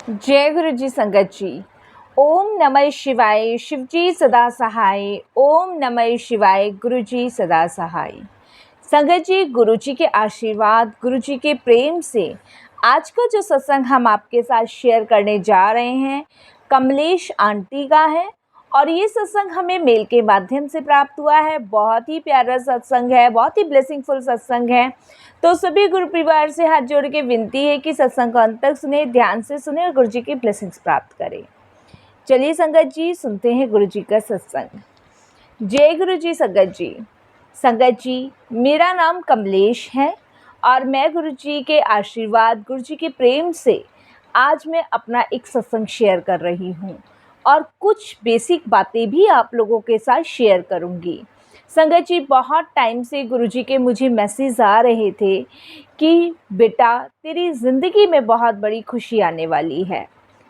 जय गुरु जी संगत जी। ओम नमः शिवाय, शिव जी सदा सहाय। ओम नमः शिवाय, गुरु जी सदा सहाय। संगत जी, गुरु जी के आशीर्वाद, गुरु जी के प्रेम से आज का जो सत्संग हम आपके साथ शेयर करने जा रहे हैं कमलेश आंटी का है। और ये सत्संग हमें मेल के माध्यम से प्राप्त हुआ है। बहुत ही प्यारा सत्संग है, बहुत ही ब्लेसिंगफुल सत्संग है। तो सभी गुरु परिवार से हाथ जोड़ के विनती है कि सत्संग को अंत तक सुने, ध्यान से सुने और गुरु जी की ब्लेसिंग्स प्राप्त करें। चलिए संगत जी, सुनते हैं गुरु जी का सत्संग। जय गुरु जी संगत जी। संगत जी, मेरा नाम कमलेश है और मैं गुरु जी के आशीर्वाद, गुरु जी के प्रेम से आज मैं अपना एक सत्संग शेयर कर रही हूँ और कुछ बेसिक बातें भी आप लोगों के साथ शेयर करूँगी। संगत जी, बहुत टाइम से गुरुजी के मुझे मैसेज आ रहे थे कि बेटा तेरी ज़िंदगी में बहुत बड़ी खुशी आने वाली है।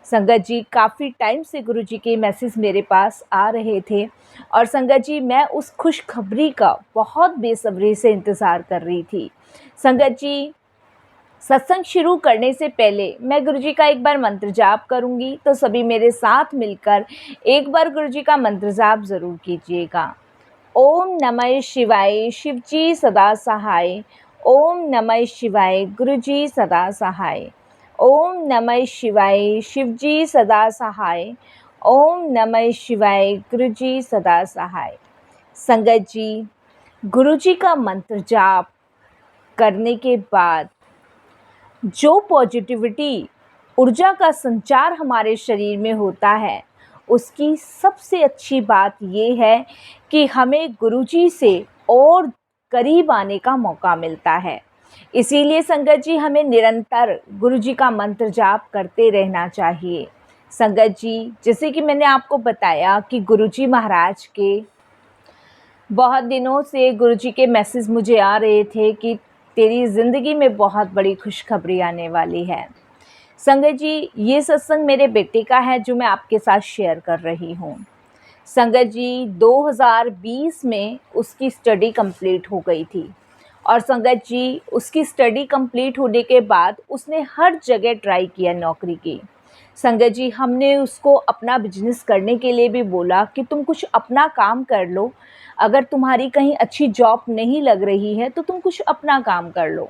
संगत जी, काफ़ी टाइम से गुरुजी के मैसेज मेरे पास आ रहे थे और संगत जी मैं उस खुशखबरी का बहुत बेसब्री से इंतज़ार कर रही थी। संगत जी, सत्संग शुरू करने से पहले मैं गुरुजी का एक बार मंत्र जाप करूंगी, तो सभी मेरे साथ मिलकर एक बार गुरुजी का मंत्र जाप ज़रूर कीजिएगा। ओम नमः शिवाय, शिव जी सदा सहाय। ओम नमः शिवाय, गुरु जी सदा सहाय। ओम नमः शिवाय, शिव जी सदा सहाय। ओम नमः शिवाय, गुरु जी सदा सहाय। संगत जी, गुरु जी का मंत्र जाप करने के बाद जो पॉजिटिविटी, ऊर्जा का संचार हमारे शरीर में होता है, उसकी सबसे अच्छी बात ये है कि हमें गुरुजी से और करीब आने का मौका मिलता है। इसीलिए संगत जी, हमें निरंतर गुरुजी का मंत्र जाप करते रहना चाहिए। संगत जी, जैसे कि मैंने आपको बताया कि गुरुजी महाराज के बहुत दिनों से गुरुजी के मैसेज मुझे आ रहे थे कि तेरी ज़िंदगी में बहुत बड़ी खुशखबरी आने वाली है। संगत जी, ये सत्संग मेरे बेटे का है जो मैं आपके साथ शेयर कर रही हूँ। संगत जी, 2020 में उसकी स्टडी कंप्लीट हो गई थी और संगत जी, उसकी स्टडी कंप्लीट होने के बाद उसने हर जगह ट्राई किया नौकरी की। संगत जी, हमने उसको अपना बिजनेस करने के लिए भी बोला कि तुम कुछ अपना काम कर लो, अगर तुम्हारी कहीं अच्छी जॉब नहीं लग रही है तो तुम कुछ अपना काम कर लो।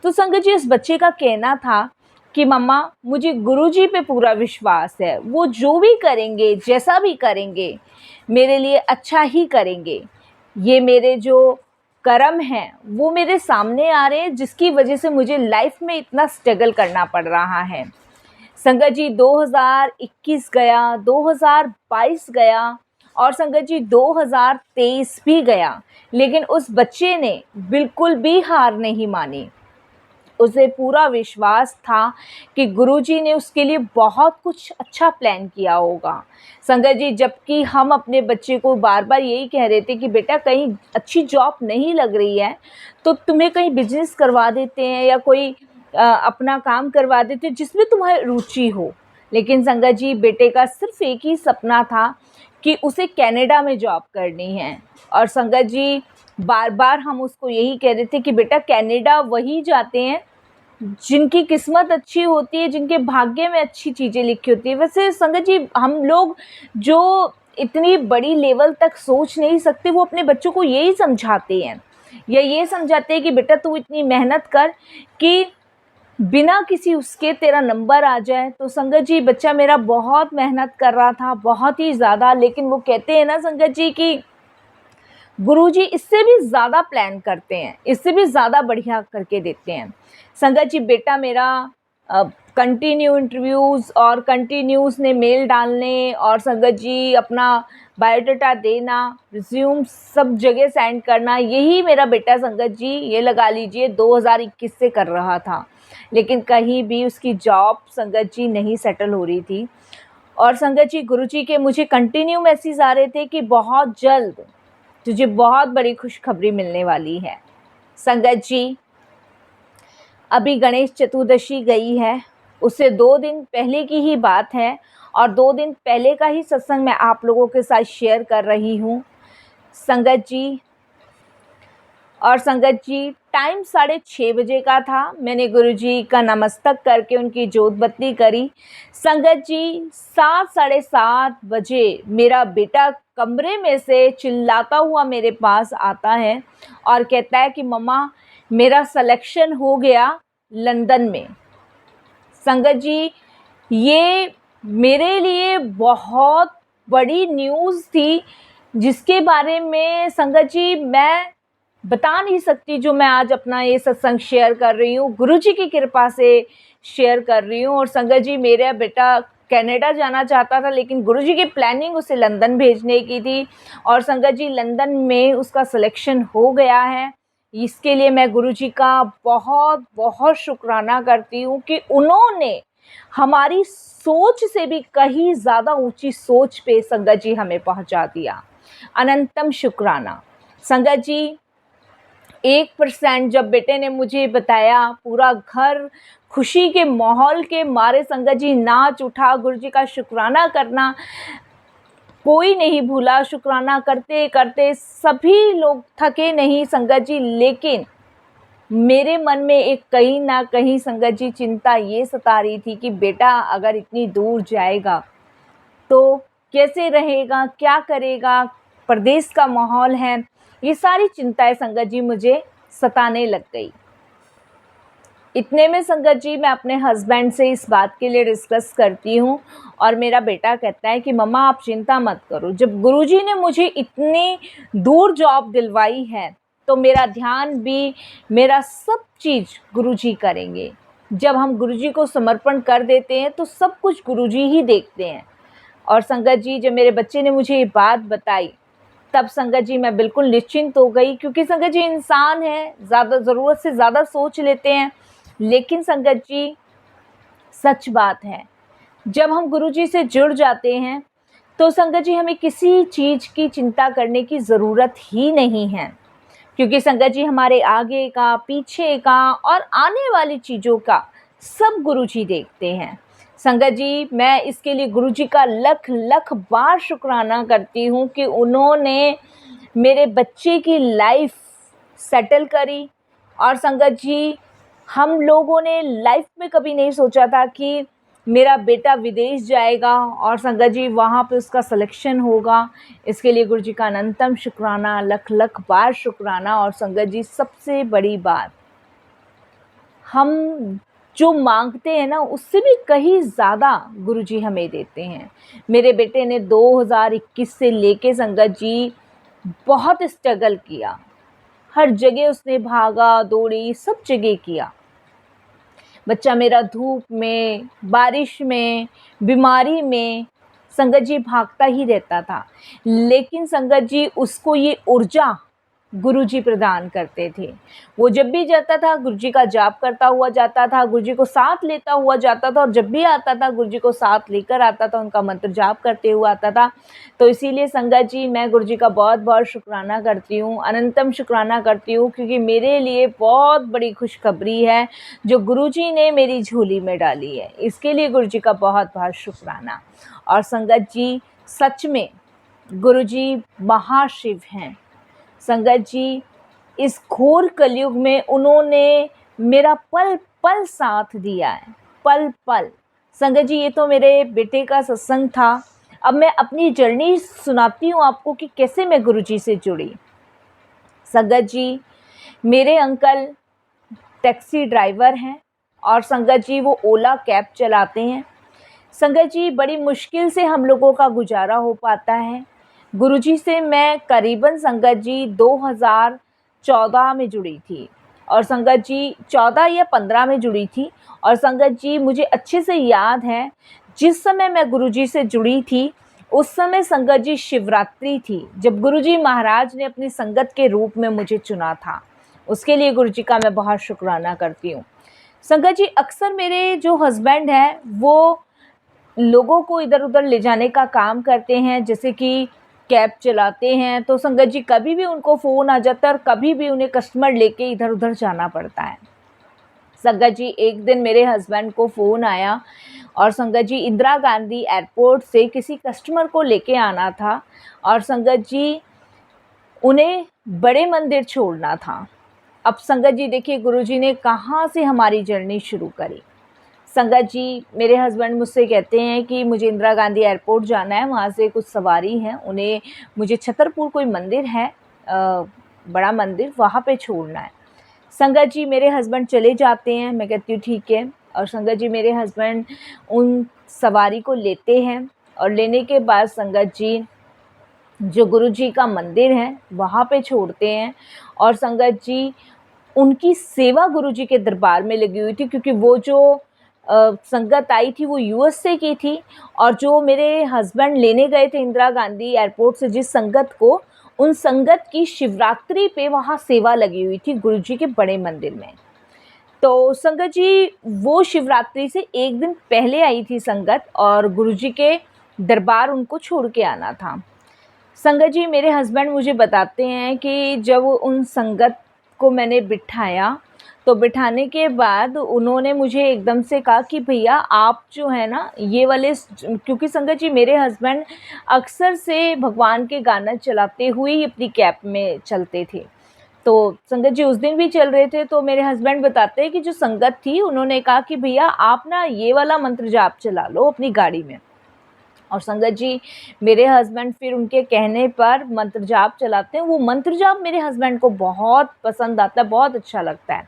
तो संगत जी, उस बच्चे का कहना था कि मम्मा, मुझे गुरुजी पे पूरा विश्वास है, वो जो भी करेंगे, जैसा भी करेंगे, मेरे लिए अच्छा ही करेंगे। ये मेरे जो कर्म हैं वो मेरे सामने आ रहे हैं, जिसकी वजह से मुझे लाइफ में इतना स्ट्रगल करना पड़ रहा है। संगत जी, 2021 गया, 2022 गया और संगत जी 2023 भी गया, लेकिन उस बच्चे ने बिल्कुल भी हार नहीं मानी। उसे पूरा विश्वास था कि गुरुजी ने उसके लिए बहुत कुछ अच्छा प्लान किया होगा। संगत जी, जबकि हम अपने बच्चे को बार बार यही कह रहे थे कि बेटा कहीं अच्छी जॉब नहीं लग रही है तो तुम्हें कहीं बिजनेस करवा देते हैं या कोई अपना काम करवा देते हैं जिसमें तुम्हारी रुचि हो। लेकिन संगत जी, बेटे का सिर्फ एक ही सपना था कि उसे कनाडा में जॉब करनी है। और संगत जी, बार बार हम उसको यही कह रहे थे कि बेटा कनाडा वही जाते हैं जिनकी किस्मत अच्छी होती है, जिनके भाग्य में अच्छी चीज़ें लिखी होती है। वैसे संगत जी, हम लोग जो इतनी बड़ी लेवल तक सोच नहीं सकते, वो अपने बच्चों को यही समझाते हैं या ये समझाते हैं कि बेटा तू इतनी मेहनत कर कि बिना किसी उसके तेरा नंबर आ जाए। तो संगत जी, बच्चा मेरा बहुत मेहनत कर रहा था, बहुत ही ज़्यादा, लेकिन वो कहते हैं ना संगत जी कि गुरुजी इससे भी ज़्यादा प्लान करते हैं, इससे भी ज़्यादा बढ़िया करके देते हैं। संगत जी, बेटा मेरा कंटिन्यू इंटरव्यूज़ और कंटिन्यूस ने मेल डालने और संगत जी अपना बायोडाटा देना, रिज्यूम सब जगह सेंड करना, यही मेरा बेटा संगत जी ये लगा लीजिए 2021 से कर रहा था। लेकिन कहीं भी उसकी जॉब संगत जी नहीं सेटल हो रही थी। और संगत जी, गुरुजी के मुझे कंटिन्यू मैसेज आ रहे थे कि बहुत जल्द तुझे बहुत बड़ी खुशखबरी मिलने वाली है। संगत जी, अभी गणेश चतुर्दशी गई है, उससे 2 दिन पहले की ही बात है और 2 दिन पहले का ही सत्संग मैं आप लोगों के साथ शेयर कर रही हूँ। संगत जी, और संगत जी टाइम 6:30 बजे का था। मैंने गुरुजी का नमस्तक करके उनकी जोत बत्ती करी। संगत जी 7 साढ़े 7 बजे मेरा बेटा कमरे में से चिल्लाता हुआ मेरे पास आता है और कहता है कि मम्मा मेरा सिलेक्शन हो गया लंदन में। संगत जी ये मेरे लिए बहुत बड़ी न्यूज़ थी, जिसके बारे में संगत जी मैं बता नहीं सकती, जो मैं आज अपना ये सत्संग शेयर कर रही हूँ, गुरुजी की कृपा से शेयर कर रही हूँ। और संगत जी मेरा बेटा कनाडा जाना चाहता था, लेकिन गुरुजी की प्लानिंग उसे लंदन भेजने की थी और संगत जी लंदन में उसका सिलेक्शन हो गया है। इसके लिए मैं गुरुजी का बहुत बहुत शुक्राना करती हूँ कि उन्होंने हमारी सोच से भी कहीं ज़्यादा ऊंची सोच पे संगत जी हमें पहुंचा दिया। अनंतम शुक्राना। संगत जी 1% जब बेटे ने मुझे बताया, पूरा घर खुशी के माहौल के मारे संगत जी नाच उठा। गुरुजी का शुक्राना करना कोई नहीं भूला। शुक्राना करते करते सभी लोग थके नहीं संगत जी, लेकिन मेरे मन में एक कहीं ना कहीं संगत जी चिंता ये सता रही थी कि बेटा अगर इतनी दूर जाएगा तो कैसे रहेगा, क्या करेगा, प्रदेश का माहौल है, ये सारी चिंताएं संगत जी मुझे सताने लग गई। इतने में संगत जी मैं अपने हस्बैंड से इस बात के लिए डिस्कस करती हूँ और मेरा बेटा कहता है कि मम्मा आप चिंता मत करो, जब गुरुजी ने मुझे इतनी दूर जॉब दिलवाई है तो मेरा ध्यान भी, मेरा सब चीज़ गुरुजी करेंगे। जब हम गुरुजी को समर्पण कर देते हैं तो सब कुछ गुरुजी ही देखते हैं। और संगत जी जब मेरे बच्चे ने मुझे ये बात बताई तब संगत जी मैं बिल्कुल निश्चिंत हो गई, क्योंकि संगत जी इंसान है, ज़्यादा ज़रूरत से ज़्यादा सोच लेते हैं। लेकिन संगत जी सच बात है, जब हम गुरुजी से जुड़ जाते हैं तो संगत जी हमें किसी चीज़ की चिंता करने की ज़रूरत ही नहीं है, क्योंकि संगत जी हमारे आगे का, पीछे का और आने वाली चीज़ों का सब गुरुजी देखते हैं। संगत जी मैं इसके लिए गुरुजी का लख लख बार शुक्राना करती हूँ कि उन्होंने मेरे बच्चे की लाइफ सेटल करी। और संगत जी हम लोगों ने लाइफ में कभी नहीं सोचा था कि मेरा बेटा विदेश जाएगा और संगत जी वहाँ पे उसका सिलेक्शन होगा। इसके लिए गुरुजी का अनंतम शुक्राना, लख लख बार शुक्राना। और संगत जी सबसे बड़ी बात, हम जो मांगते हैं ना उससे भी कहीं ज़्यादा गुरुजी हमें देते हैं। मेरे बेटे ने 2021 से लेके संगत जी बहुत स्ट्रगल किया, हर जगह उसने भागा दौड़ी, सब जगह किया। बच्चा मेरा धूप में, बारिश में, बीमारी में संगत जी भागता ही रहता था, लेकिन संगत जी उसको ये ऊर्जा गुरुजी प्रदान करते थे। वो जब भी जाता था गुरुजी का जाप करता हुआ जाता था, गुरुजी को साथ लेता हुआ जाता था और जब भी आता था गुरुजी को साथ लेकर आता था, उनका मंत्र जाप करते हुए आता था। तो इसीलिए संगत जी मैं गुरुजी का बहुत बहुत शुक्राना करती हूँ, अनंतम शुक्राना करती हूँ, क्योंकि मेरे लिए बहुत बड़ी खुशखबरी है जो गुरुजी ने मेरी झोली में डाली है। इसके लिए गुरुजी का बहुत बहुत शुक्राना। और संगत जी सच में गुरुजी महाशिव हैं। संगत जी इस घोर कलयुग में उन्होंने मेरा पल पल साथ दिया है, पल पल। संगत जी ये तो मेरे बेटे का सत्संग था। अब मैं अपनी जर्नी सुनाती हूँ आपको कि कैसे मैं गुरुजी से जुड़ी। संगत जी मेरे अंकल टैक्सी ड्राइवर हैं और संगत जी वो ओला कैब चलाते हैं। संगत जी बड़ी मुश्किल से हम लोगों का गुजारा हो पाता है। गुरुजी से मैं करीबन संगत जी 2014 में जुड़ी थी और संगत जी 14 या 15 में जुड़ी थी। और संगत जी मुझे अच्छे से याद है जिस समय मैं गुरुजी से जुड़ी थी उस समय संगत जी शिवरात्रि थी, जब गुरुजी महाराज ने अपनी संगत के रूप में मुझे चुना था। उसके लिए गुरुजी का मैं बहुत शुक्राना करती हूँ। संगत जी अक्सर मेरे जो हस्बैंड हैं वो लोगों को इधर उधर ले जाने का काम करते हैं, जैसे कि कैब चलाते हैं। तो संगत जी कभी भी उनको फ़ोन आ जाता है और कभी भी उन्हें कस्टमर लेके इधर उधर जाना पड़ता है। संगत जी एक दिन मेरे हस्बैंड को फ़ोन आया और संगत जी इंदिरा गांधी एयरपोर्ट से किसी कस्टमर को लेके आना था और संगत जी उन्हें बड़े मंदिर छोड़ना था। अब संगत जी देखिए गुरुजी ने कहाँ से हमारी जर्नी शुरू करी। संगत जी, मेरे हस्बैंड मुझसे कहते हैं कि मुझे इंदिरा गांधी एयरपोर्ट जाना है, वहाँ से कुछ सवारी हैं, उन्हें मुझे छतरपुर कोई मंदिर है, बड़ा मंदिर, वहाँ पे छोड़ना है। संगत जी मेरे हस्बैंड चले जाते हैं, मैं कहती हूँ ठीक है। और संगत जी मेरे हस्बैंड उन सवारी को लेते हैं और लेने के बाद संगत जी जो गुरु जी का मंदिर है वहाँ पे छोड़ते हैं। और संगत जी उनकी सेवा गुरु जी के दरबार में लगी हुई थी, क्योंकि वो जो संगत आई थी वो यूएस से की थी। और जो मेरे हस्बैंड लेने गए थे इंदिरा गांधी एयरपोर्ट से जिस संगत को, उन संगत की शिवरात्रि पे वहाँ सेवा लगी हुई थी गुरु जी के बड़े मंदिर में। तो संगत जी वो शिवरात्रि से एक दिन पहले आई थी संगत, और गुरु जी के दरबार उनको छोड़ के आना था। संगत जी मेरे हस्बैंड मुझे बताते हैं कि जब उन संगत को मैंने बिठाया, तो बिठाने के बाद उन्होंने मुझे एकदम से कहा कि भैया आप जो है ना ये वाले, क्योंकि संगत जी मेरे हस्बैंड अक्सर से भगवान के गाना चलाते हुए ही अपनी कैब में चलते थे। तो संगत जी उस दिन भी चल रहे थे, तो मेरे हस्बैंड बताते हैं कि जो संगत थी उन्होंने कहा कि भैया आप ना ये वाला मंत्र जाप चला लो अपनी गाड़ी में। और संगत जी मेरे हस्बैंड फिर उनके कहने पर मंत्र जाप चलाते हैं। वो मंत्र जाप मेरे हस्बैंड को बहुत पसंद आता है, बहुत अच्छा लगता है।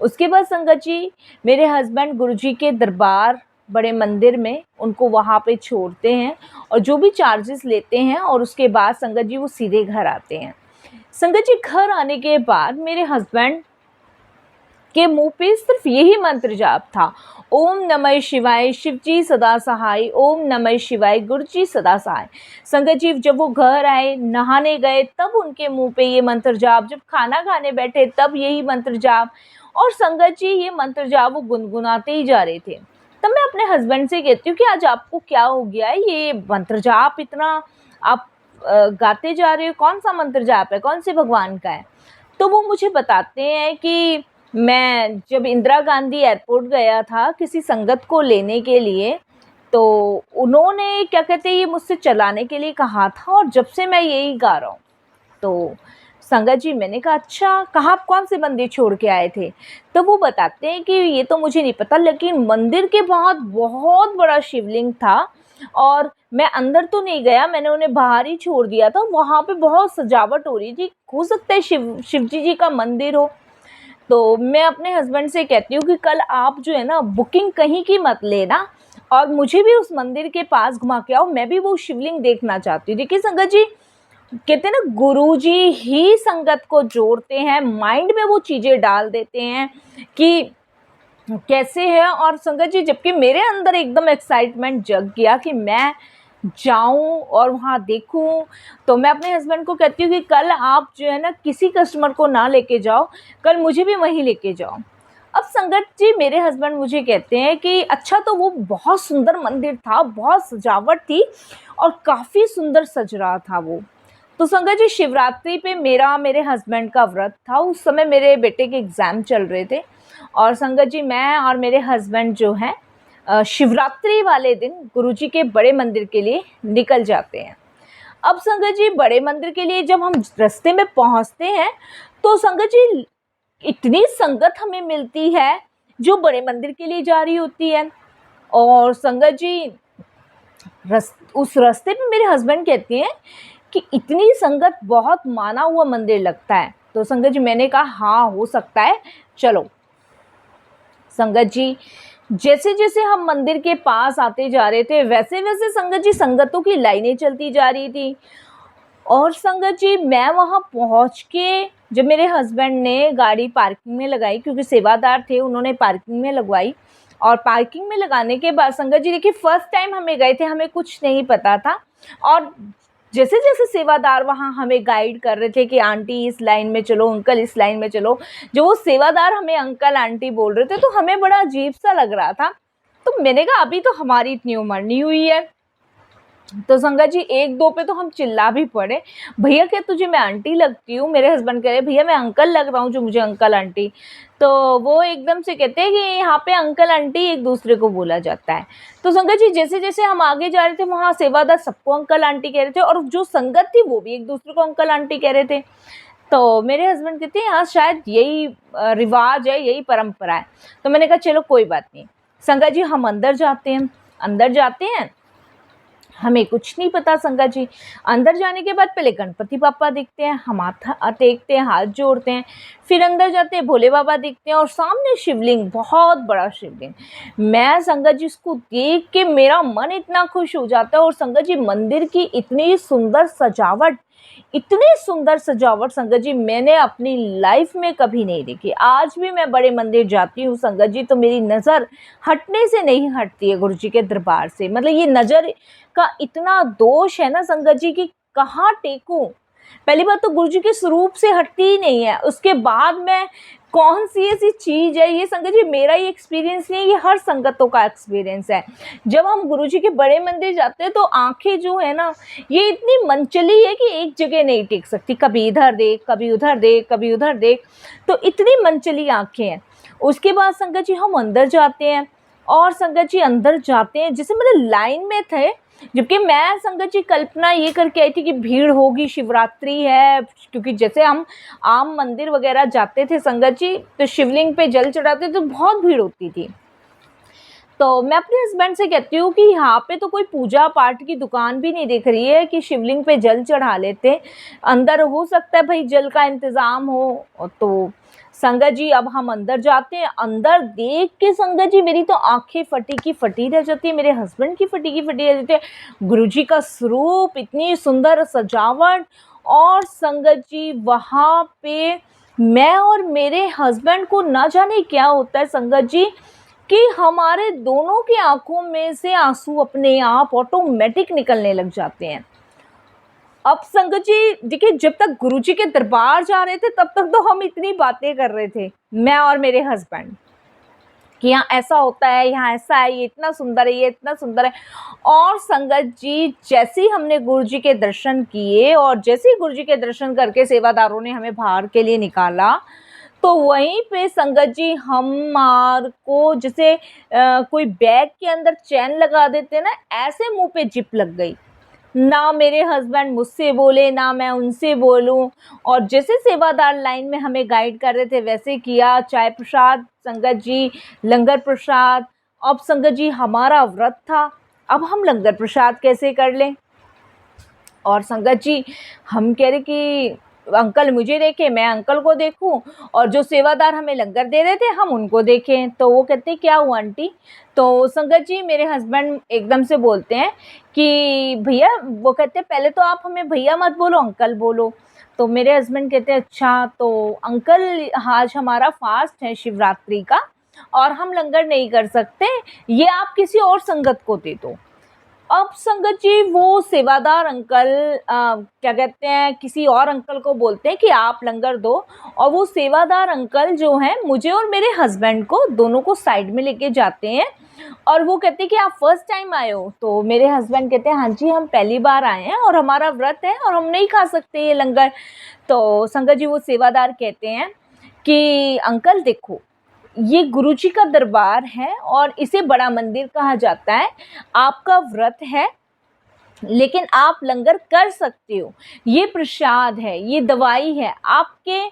उसके बाद संगत जी मेरे हस्बैंड गुरुजी के दरबार बड़े मंदिर में उनको वहाँ पे छोड़ते हैं और जो भी चार्जेस लेते हैं, और उसके बाद संगत जी वो सीधे घर आते हैं। संगत जी घर आने के बाद मेरे हस्बैंड के मुंह पे सिर्फ यही मंत्र जाप था, ओम नमः शिवाय, शिवजी सदा सहाय, ओम नमः शिवाय, गुरुजी सदा सहाय। संगत जी जब वो घर आए, नहाने गए, तब उनके मुंह पे ये मंत्र जाप, जब खाना खाने बैठे तब यही मंत्र जाप, और संगत जी ये मंत्र जाप वो गुनगुनाते ही जा रहे थे। तब मैं अपने हस्बैंड से कहती हूँ कि आज आपको क्या हो गया है, ये मंत्र जाप इतना आप गाते जा रहे हो, कौन सा मंत्र जाप है, कौन से भगवान का है? तो वो मुझे बताते हैं कि मैं जब इंदिरा गांधी एयरपोर्ट गया था किसी संगत को लेने के लिए, तो उन्होंने क्या कहते हैं ये मुझसे चलाने के लिए कहा था, और जब से मैं यही गा रहा हूँ। तो संगत जी मैंने कहा अच्छा, कहाँ आप कौन से मंदिर छोड़ के आए थे? तो वो बताते हैं कि ये तो मुझे नहीं पता, लेकिन मंदिर के बहुत बहुत बड़ा शिवलिंग था, और मैं अंदर तो नहीं गया, मैंने उन्हें बाहर ही छोड़ दिया था। वहाँ पे बहुत सजावट हो रही थी, हो सकता है शिवजी जी का मंदिर हो। तो मैं अपने हस्बैंड से कहती हूँ कि कल आप जो है ना बुकिंग कहीं की मत लेना, और मुझे भी उस मंदिर के पास घुमा के आओ, मैं भी वो शिवलिंग देखना चाहती हूँ। देखिए संगत जी कहते हैं ना गुरुजी ही संगत को जोड़ते हैं, माइंड में वो चीज़ें डाल देते हैं कि कैसे है। और संगत जी जबकि मेरे अंदर एकदम एक्साइटमेंट जग गया कि मैं जाऊं और वहाँ देखूं, तो मैं अपने हस्बैंड को कहती हूँ कि कल आप जो है ना किसी कस्टमर को ना लेके जाओ, कल मुझे भी वहीं लेके जाओ। अब संगत जी मेरे हस्बैंड मुझे कहते हैं कि अच्छा, तो वो बहुत सुंदर मंदिर था, बहुत सजावट थी और काफ़ी सुंदर सज रहा था वो। तो संगत जी शिवरात्रि पे मेरे हस्बैंड का व्रत था, उस समय मेरे बेटे के एग्ज़ाम चल रहे थे, और संगत जी मैं और मेरे हस्बैंड जो हैं शिवरात्रि वाले दिन गुरुजी के बड़े मंदिर के लिए निकल जाते हैं। अब संगत जी बड़े मंदिर के लिए जब हम रास्ते में पहुंचते हैं, तो संगत जी इतनी संगत हमें मिलती है जो बड़े मंदिर के लिए जा रही होती है। और संगत जी उस रास्ते पे मेरे हस्बैंड कहते हैं कि इतनी संगत, बहुत माना हुआ मंदिर लगता है। तो संगत जी मैंने कहा हाँ हो सकता है, चलो। संगत जी जैसे जैसे हम मंदिर के पास आते जा रहे थे, वैसे वैसे संगत जी संगतों की लाइनें चलती जा रही थी। और संगत जी मैं वहाँ पहुँच के, जब मेरे हस्बैंड ने गाड़ी पार्किंग में लगाई, क्योंकि सेवादार थे उन्होंने पार्किंग में लगवाई, और पार्किंग में लगाने के बाद संगत जी देखिए फर्स्ट टाइम हमें गए थे, हमें कुछ नहीं पता था, और जैसे जैसे सेवादार वहाँ हमें गाइड कर रहे थे कि आंटी इस लाइन में चलो, अंकल इस लाइन में चलो, जो वो सेवादार हमें अंकल आंटी बोल रहे थे, तो हमें बड़ा अजीब सा लग रहा था। तो मैंने कहा अभी तो हमारी इतनी उम्र नहीं हुई है, तो संगत जी एक दो पे तो हम चिल्ला भी पड़े, भैया क्या तुझे मैं आंटी लगती हूँ? मेरे हस्बैंड कह रहे भैया मैं अंकल लग रहा हूँ जो मुझे अंकल आंटी। तो वो एकदम से कहते हैं कि यहाँ पे अंकल आंटी एक दूसरे को बोला जाता है। तो संगत जी जैसे जैसे हम आगे जा रहे थे वहाँ सेवादार सबको अंकल आंटी कह रहे थे और जो संगत थी वो भी एक दूसरे को अंकल आंटी कह रहे थे। तो मेरे हस्बैंड कहते हैं यहाँ शायद यही रिवाज है, यही परंपरा है। तो मैंने कहा चलो कोई बात नहीं। संगत जी हम अंदर जाते हैं, अंदर जाते हैं, हमें कुछ नहीं पता संगत जी। अंदर जाने के बाद पहले गणपति बापा दिखते हैं, हम हाथ टेकते हैं, हाथ जोड़ते हैं। फिर अंदर जाते हैं, भोले बाबा दिखते हैं और सामने शिवलिंग, बहुत बड़ा शिवलिंग। मैं संगत जी इसको देख के मेरा मन इतना खुश हो जाता है। और संगत जी मंदिर की इतनी सुंदर सजावट, इतनी सुंदर सजावट संगत जी मैंने अपनी लाइफ में कभी नहीं देखी। आज भी मैं बड़े मंदिर जाती हूँ संगत जी तो मेरी नज़र हटने से नहीं हटती है गुरु जी के दरबार से। मतलब ये नज़र का इतना दोष है ना संगत जी कि कहाँ टेकूं। पहली बात तो गुरु जी के स्वरूप से हटती ही नहीं है, उसके बाद मैं कौन सी ऐसी चीज़ है, ये संगत जी मेरा ही एक्सपीरियंस नहीं है, ये हर संगतों का एक्सपीरियंस है। जब हम गुरु जी के बड़े मंदिर जाते हैं तो आंखें जो है ना ये इतनी मनचली है कि एक जगह नहीं टिक सकती, कभी इधर देख, कभी उधर देख, कभी उधर देख, तो इतनी मनचली आंखें हैं। उसके बाद संगत जी हम अंदर जाते हैं और संगत जी अंदर जाते हैं जैसे मतलब लाइन में थे, जबकि मैं संगत जी कल्पना ये करके आई थी कि भीड़ होगी, शिवरात्रि है, क्योंकि जैसे हम आम मंदिर वगैरह जाते थे संगत जी तो शिवलिंग पे जल चढ़ाते तो बहुत भीड़ होती थी। तो मैं अपने हस्बैंड से कहती हूँ कि यहाँ पे तो कोई पूजा पाठ की दुकान भी नहीं दिख रही है कि शिवलिंग पे जल चढ़ा लेते, अंदर हो सकता है भाई जल का इंतज़ाम हो। तो संगत जी अब हम अंदर जाते हैं, अंदर देख के संगत जी मेरी तो आंखें फटी की फटी रह जाती है, मेरे हस्बैंड की फटी की फटी रह जाती है। गुरु जी का स्वरूप, इतनी सुंदर सजावट, और संगत जी वहाँ पे मैं और मेरे हस्बैंड को ना जाने क्या होता है संगत जी कि हमारे दोनों की आंखों में से आंसू अपने आप ऑटोमेटिक निकलने लग जाते हैं। अब संगत जी देखिए जब तक गुरुजी के दरबार जा रहे थे तब तक तो हम इतनी बातें कर रहे थे, मैं और मेरे हस्बैंड, कि यहाँ ऐसा होता है, यहाँ ऐसा है, ये इतना सुंदर है, ये इतना सुंदर है। और संगत जी जैसे ही हमने गुरुजी के दर्शन किए और जैसे ही गुरुजी के दर्शन करके सेवादारों ने हमें बाहर के लिए निकाला तो वहीं पे संगत जी हमार को जैसे कोई बैग के अंदर चैन लगा देते हैं ना, ऐसे मुंह पे जिप लग गई। ना मेरे हस्बैंड मुझसे बोले ना मैं उनसे बोलूं, और जैसे सेवादार लाइन में हमें गाइड कर रहे थे वैसे किया। चाय प्रसाद संगत जी, लंगर प्रसाद। अब संगत जी हमारा व्रत था, अब हम लंगर प्रसाद कैसे कर लें। और संगत जी हम कह रहे कि अंकल मुझे देखे, मैं अंकल को देखूं, और जो सेवादार हमें लंगर दे रहे थे हम उनको देखें। तो वो कहते क्या हुआ आंटी। तो संगत जी मेरे हस्बैंड एकदम से बोलते हैं कि भैया, वो कहते पहले तो आप हमें भैया मत बोलो, अंकल बोलो। तो मेरे हस्बैंड कहते हैं अच्छा तो अंकल आज हमारा फास्ट है शिवरात्रि का और हम लंगर नहीं कर सकते, ये आप किसी और संगत को दे दो। अब संगत जी वो सेवादार अंकल क्या कहते हैं किसी और अंकल को बोलते हैं कि आप लंगर दो, और वो सेवादार अंकल जो हैं मुझे और मेरे हस्बैंड को दोनों को साइड में लेके जाते हैं और वो कहते हैं कि आप फर्स्ट टाइम आए हो। तो मेरे हस्बैंड कहते हैं हाँ जी हम पहली बार आए हैं और हमारा व्रत है और हम नहीं खा सकते ये लंगर। तो संगत जी वो सेवादार कहते हैं कि अंकल देखो ये गुरुजी का दरबार है और इसे बड़ा मंदिर कहा जाता है, आपका व्रत है लेकिन आप लंगर कर सकते हो, ये प्रसाद है, ये दवाई है, आपके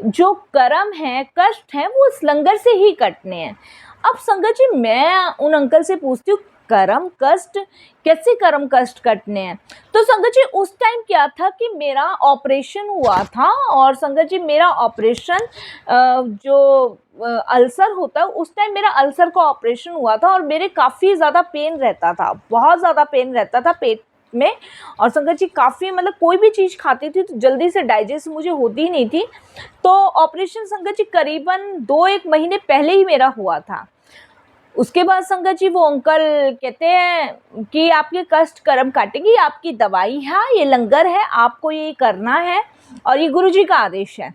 जो कर्म है, कष्ट है, वो इस लंगर से ही कटने हैं। अब संगत जी मैं उन अंकल से पूछती हूँ कर्म कष्ट, कैसे कर्म कष्ट कटने हैं। तो संगत जी उस टाइम क्या था कि मेरा ऑपरेशन हुआ था, और संगत जी मेरा ऑपरेशन जो अल्सर होता है उस टाइम मेरा अल्सर का ऑपरेशन हुआ था और मेरे काफ़ी ज़्यादा पेन रहता था, बहुत ज़्यादा पेन रहता था पेट में। और संगत जी काफ़ी मतलब कोई भी चीज़ खाती थी तो जल्दी से डाइजेस्ट मुझे होती ही नहीं थी। तो ऑपरेशन संगत जी करीबन 2-1 महीने पहले ही मेरा हुआ था। उसके बाद संगत जी वो अंकल कहते हैं कि आपके कष्ट कर्म काटेंगे, आपकी दवाई है, ये लंगर है, आपको ये करना है और ये गुरुजी का आदेश है।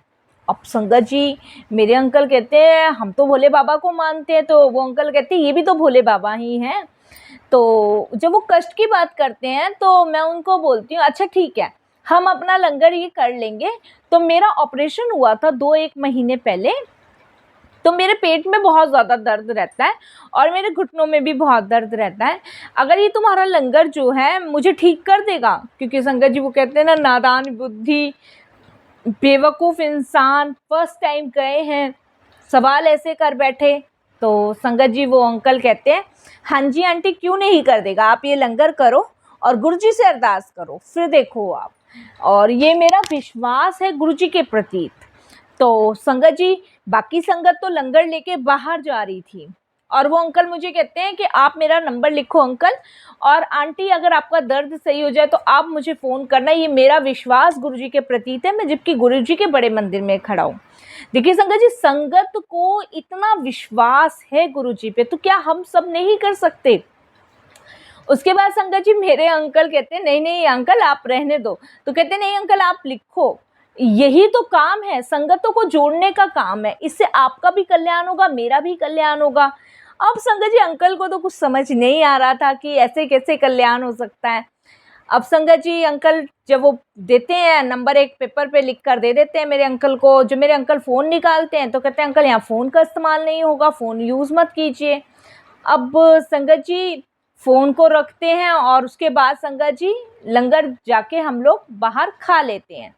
अब संगत जी मेरे अंकल कहते हैं हम तो भोले बाबा को मानते हैं, तो वो अंकल कहते हैं ये भी तो भोले बाबा ही हैं। तो जब वो कष्ट की बात करते हैं तो मैं उनको बोलती हूँ अच्छा ठीक है, हम अपना लंगर ये कर लेंगे। तो मेरा ऑपरेशन हुआ था 2-1 महीने पहले, तो मेरे पेट में बहुत ज़्यादा दर्द रहता है और मेरे घुटनों में भी बहुत दर्द रहता है। अगर ये तुम्हारा लंगर जो है मुझे ठीक कर देगा, क्योंकि संगत जी वो कहते हैं ना, नादान बुद्धि, बेवकूफ़ इंसान, फर्स्ट टाइम गए हैं, सवाल ऐसे कर बैठे। तो संगत जी वो अंकल कहते हैं हाँ जी आंटी क्यों नहीं कर देगा, आप ये लंगर करो और गुरु जी से अरदास करो, फिर देखो आप। और ये मेरा विश्वास है गुरु जी के प्रति। तो संगत जी बाकी संगत तो लंगर लेके बाहर जा रही थी और वो अंकल मुझे कहते हैं कि आप मेरा नंबर लिखो अंकल, और आंटी अगर आपका दर्द सही हो जाए तो आप मुझे फ़ोन करना। ये मेरा विश्वास गुरुजी के प्रति है, मैं जबकि गुरुजी के बड़े मंदिर में खड़ा हूँ। देखिए संगत जी, संगत को इतना विश्वास है गुरुजी पे, तो क्या हम सब नहीं कर सकते? उसके बाद संगत जी मेरे अंकल कहते हैं नहीं नहीं अंकल आप रहने दो। तो कहते नहीं अंकल आप लिखो, यही तो काम है, संगतों को जोड़ने का काम है, इससे आपका भी कल्याण होगा, मेरा भी कल्याण होगा। अब संगत जी अंकल को तो कुछ समझ नहीं आ रहा था कि ऐसे कैसे कल्याण हो सकता है। अब संगत जी अंकल जब वो देते हैं नंबर, एक पेपर पे लिख कर दे देते हैं मेरे अंकल को। जो मेरे अंकल फ़ोन निकालते हैं तो कहते हैं अंकल यहाँ फ़ोन का इस्तेमाल नहीं होगा, फ़ोन यूज़ मत कीजिए। अब संगत जी फ़ोन को रखते हैं और उसके बाद संगत जी लंगर जाके हम लोग बाहर खा लेते हैं।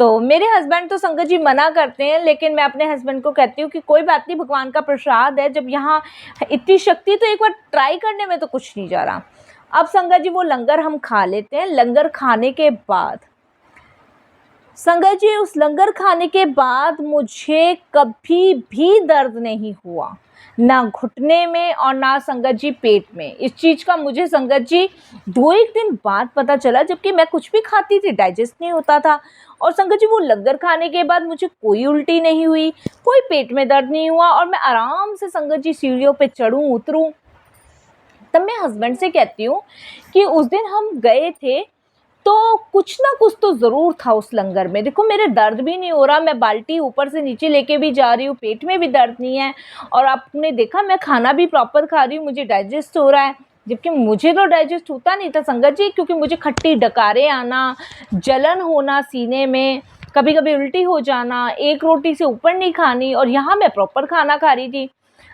तो मेरे हस्बैंड तो संगत जी मना करते हैं, लेकिन मैं अपने हस्बैंड को कहती हूँ कि कोई बात नहीं, भगवान का प्रसाद है, जब यहाँ इतनी शक्ति तो एक बार ट्राई करने में तो कुछ नहीं जा रहा। अब संगत जी वो लंगर हम खा लेते हैं। लंगर खाने के बाद संगत जी, उस लंगर खाने के बाद मुझे कभी भी दर्द नहीं हुआ, ना घुटने में और ना संगत जी पेट में। इस चीज़ का मुझे संगत जी 2-1 दिन बाद पता चला, जबकि मैं कुछ भी खाती थी डाइजेस्ट नहीं होता था। और संगत जी वो लंगर खाने के बाद मुझे कोई उल्टी नहीं हुई, कोई पेट में दर्द नहीं हुआ और मैं आराम से संगत जी सीढ़ियों पे चढ़ूँ उतरूँ। तब मैं हस्बैंड से कहती हूँ कि उस दिन हम गए थे तो कुछ ना कुछ तो ज़रूर था उस लंगर में। देखो मेरे दर्द भी नहीं हो रहा, मैं बाल्टी ऊपर से नीचे लेके भी जा रही हूँ, पेट में भी दर्द नहीं है, और आपने देखा मैं खाना भी प्रॉपर खा रही हूँ, मुझे डाइजेस्ट हो रहा है। जबकि मुझे तो डाइजेस्ट होता नहीं था संगत जी, क्योंकि मुझे खट्टी डकारें आना, जलन होना सीने में, कभी कभी उल्टी हो जाना, एक रोटी से ऊपर नहीं खानी, और यहाँ मैं प्रॉपर खाना खा रही थी।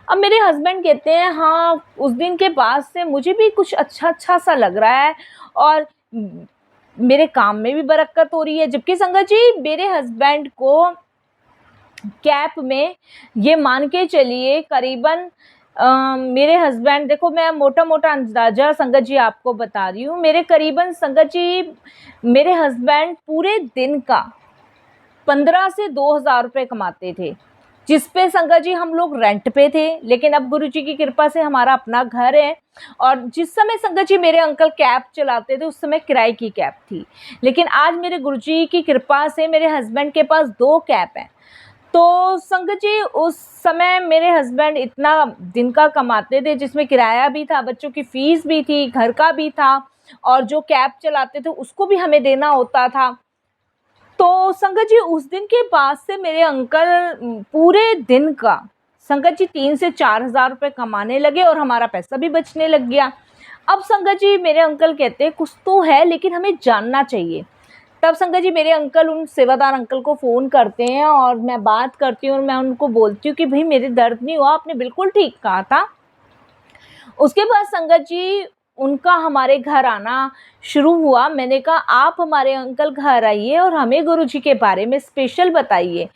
अब मेरे हस्बैंड कहते हैं हाँ उस दिन के बाद से मुझे भी कुछ अच्छा अच्छा सा लग रहा है और मेरे काम में भी बरकत हो रही है। जबकि संगत जी मेरे हस्बैंड को कैप में, ये मान के चलिए करीबन मेरे हस्बैंड, देखो मैं मोटा मोटा अंदाज़ा संगत जी आपको बता रही हूँ, मेरे करीबन संगत जी मेरे हस्बैंड पूरे दिन का 15 से 2,000 रुपये कमाते थे, जिस पे संगत जी हम लोग रेंट पे थे। लेकिन अब गुरु जी की कृपा से हमारा अपना घर है, और जिस समय संगत जी मेरे अंकल कैब चलाते थे उस समय किराए की कैब थी, लेकिन आज मेरे गुरु जी की कृपा से मेरे हस्बैंड के पास 2 कैब हैं। तो संगत जी उस समय मेरे हस्बैंड इतना दिन का कमाते थे, जिसमें किराया भी था, बच्चों की फ़ीस भी थी, घर का भी था, और जो कैब चलाते थे उसको भी हमें देना होता था। तो संगत जी उस दिन के बाद से मेरे अंकल पूरे दिन का संगत जी 3 से 4,000 रुपये कमाने लगे और हमारा पैसा भी बचने लग गया। अब संगत जी मेरे अंकल कहते हैं कुछ तो है लेकिन हमें जानना चाहिए। तब संगत जी मेरे अंकल उन सेवादार अंकल को फ़ोन करते हैं और मैं बात करती हूँ और मैं उनको बोलती हूँ कि भाई मेरे दर्द नहीं हुआ, आपने बिल्कुल ठीक कहा था। उसके बाद संगत जी उनका हमारे घर आना शुरू हुआ। मैंने कहा आप हमारे अंकल घर आइए और हमें गुरुजी के बारे में स्पेशल बताइए।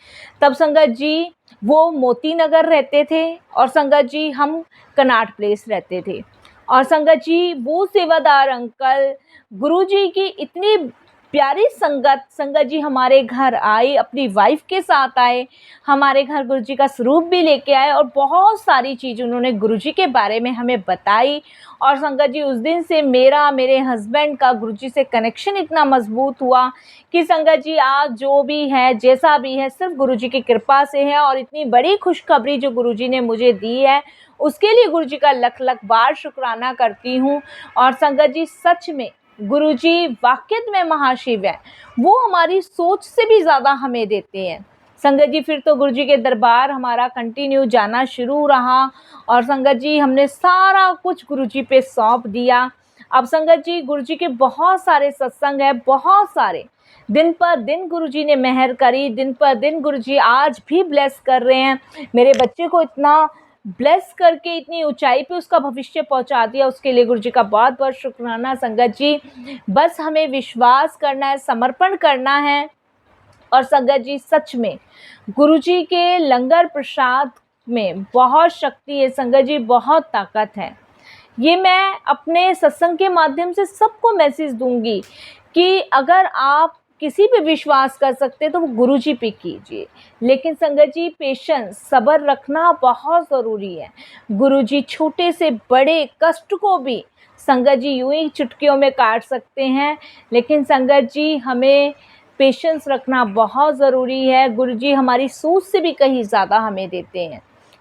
तब संगत जी वो मोती नगर रहते थे और संगत जी हम कनाट प्लेस रहते थे। और संगत जी वो सेवादार अंकल गुरुजी की इतनी प्यारी संगत जी हमारे घर आए, अपनी वाइफ के साथ आए, हमारे घर गुरुजी का स्वरूप भी लेके आए और बहुत सारी चीज़ उन्होंने गुरुजी के बारे में हमें बताई। और संगत जी उस दिन से मेरे हस्बैंड का गुरुजी से कनेक्शन इतना मजबूत हुआ कि संगत जी आज जो भी है जैसा भी है सिर्फ गुरुजी की कृपा से है। और इतनी बड़ी खुशखबरी जो गुरुजी ने मुझे दी है उसके लिए गुरुजी का लख लख बार शुक्राना करती हूँ। और संगत जी सच में गुरुजी वाकई में महाशिव है, वो हमारी सोच से भी ज़्यादा हमें देते हैं। संगत जी फिर तो गुरु जी के दरबार हमारा कंटिन्यू जाना शुरू रहा और संगत जी हमने सारा कुछ गुरु जी पे सौंप दिया। अब संगत जी गुरु जी के बहुत सारे सत्संग है, बहुत सारे, दिन पर दिन गुरु जी ने मेहर करी, दिन पर दिन गुरु जी आज भी ब्लेस कर रहे हैं। मेरे बच्चे को इतना ब्लेस करके इतनी ऊंचाई पे उसका भविष्य पहुंचा दिया, उसके लिए गुरु जी का बहुत बहुत शुक्राना। संगत जी बस हमें विश्वास करना है, समर्पण करना है। और संगत जी सच में गुरु जी के लंगर प्रसाद में बहुत शक्ति है संगत जी, बहुत ताकत है। ये मैं अपने सत्संग के माध्यम से सबको मैसेज दूंगी कि अगर आप किसी पे विश्वास कर सकते हैं तो वो गुरु जी पे कीजिए। लेकिन संगत जी पेशेंस, सब्र रखना बहुत ज़रूरी है। गुरु जी छोटे से बड़े कष्ट को भी संगत जी यूं ही चुटकियों में काट सकते हैं, लेकिन संगत जी हमें पेशेंस रखना बहुत ज़रूरी है। गुरु जी हमारी सोच से भी कहीं ज़्यादा हमें देते हैं।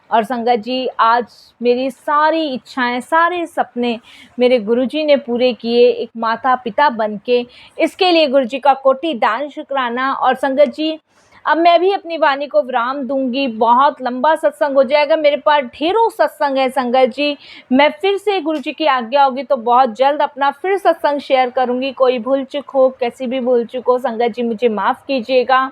और संगत जी आज मेरी सारी इच्छाएं, सारे सपने मेरे गुरुजी ने पूरे किए एक माता पिता बनके, इसके लिए गुरुजी का कोटि दान शुक्राना। और संगत जी अब मैं भी अपनी वाणी को विराम दूंगी, बहुत लंबा सत्संग हो जाएगा, मेरे पास ढेरों सत्संग है संगत जी। मैं फिर से गुरुजी की आज्ञा होगी तो बहुत जल्द अपना फिर सत्संग शेयर करूंगी। कोई भूल चूक हो, कैसी भी भूल चूक हो संगत जी मुझे माफ़ कीजिएगा।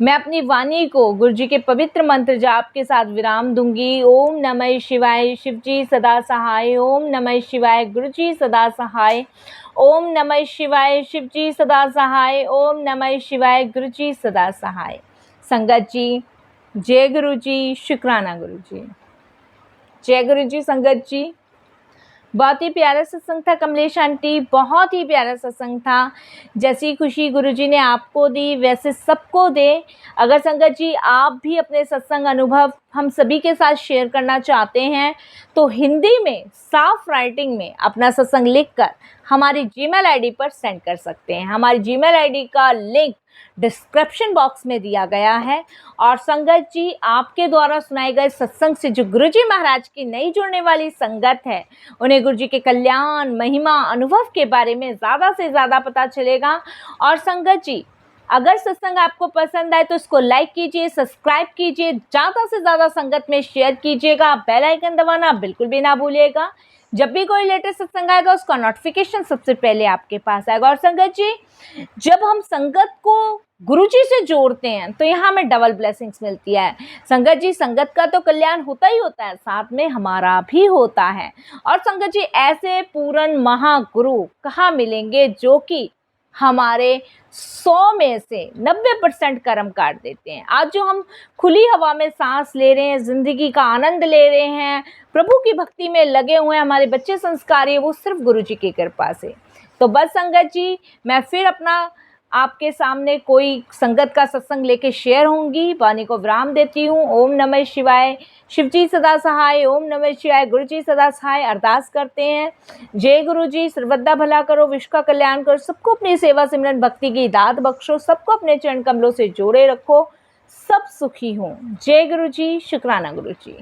मैं अपनी वाणी को गुरु जी के पवित्र मंत्र जाप के साथ विराम दूंगी। ओम नमः शिवाय, शिव जी सदा सहाय। ओम नमः शिवाय, गुरु जी सदा सहाय। ओम नमः शिवाय, शिव जी सदा सहाय। ओम नमः शिवाय, गुरु जी सदा सहाय। संगत जी जय गुरु जी, शुक्राना गुरु जी। जय गुरु जी। संगत जी बहुत ही प्यारा सत्संग था कमलेश आंटी, बहुत ही प्यारा सत्संग था। जैसी खुशी गुरुजी ने आपको दी वैसे सबको दे। अगर संगत जी आप भी अपने सत्संग अनुभव हम सभी के साथ शेयर करना चाहते हैं तो हिंदी में साफ राइटिंग में अपना सत्संग लिखकर हमारी जीमेल आईडी पर सेंड कर सकते हैं। हमारी जीमेल आईडी का लिंक डिस्क्रिप्शन बॉक्स में दिया गया है। और संगत जी आपके द्वारा सुनाए गए सत्संग से जो गुरुजी महाराज की नई जुड़ने वाली संगत है उन्हें गुरुजी के कल्याण, महिमा, अनुभव के बारे में ज़्यादा से ज़्यादा पता चलेगा। और संगत जी अगर सत्संग आपको पसंद आए तो इसको लाइक कीजिए, सब्सक्राइब कीजिए, ज़्यादा से ज़्यादा संगत में शेयर कीजिएगा, बेल आइकन दबाना बिल्कुल भी ना भूलिएगा। जब भी कोई लेटेस्ट सत्संग आएगा उसका नोटिफिकेशन सबसे पहले आपके पास आएगा। और संगत जी जब हम संगत को गुरुजी से जोड़ते हैं तो यहाँ हमें डबल ब्लेसिंग्स मिलती है। संगत जी संगत का तो कल्याण होता ही होता है, साथ में हमारा भी होता है। और संगत जी ऐसे पूर्ण महागुरु कहाँ मिलेंगे जो कि हमारे 100 में से 90% कर्म काट देते हैं। आज जो हम खुली हवा में सांस ले रहे हैं, जिंदगी का आनंद ले रहे हैं, प्रभु की भक्ति में लगे हुए हैं, हमारे बच्चे संस्कारी है, वो सिर्फ गुरु जी की कृपा से। तो बस संगत जी मैं फिर अपना आपके सामने कोई संगत का सत्संग लेके शेयर होंगी। वाणी को विराम देती हूँ। ओम नमः शिवाय, शिव जी सदा सहाय। ओम नमः शिवाय, गुरु जी सदा सहाय। अरदास करते हैं। जय गुरु जी, सर्वदा भला करो, विश्व का कल्याण करो, सबको अपनी सेवा सिमरन भक्ति की दात बख्शो, सबको अपने चरण कमलों से जोड़े रखो, सब सुखी हों। जय गुरु जी, शुक्राना गुरु जी।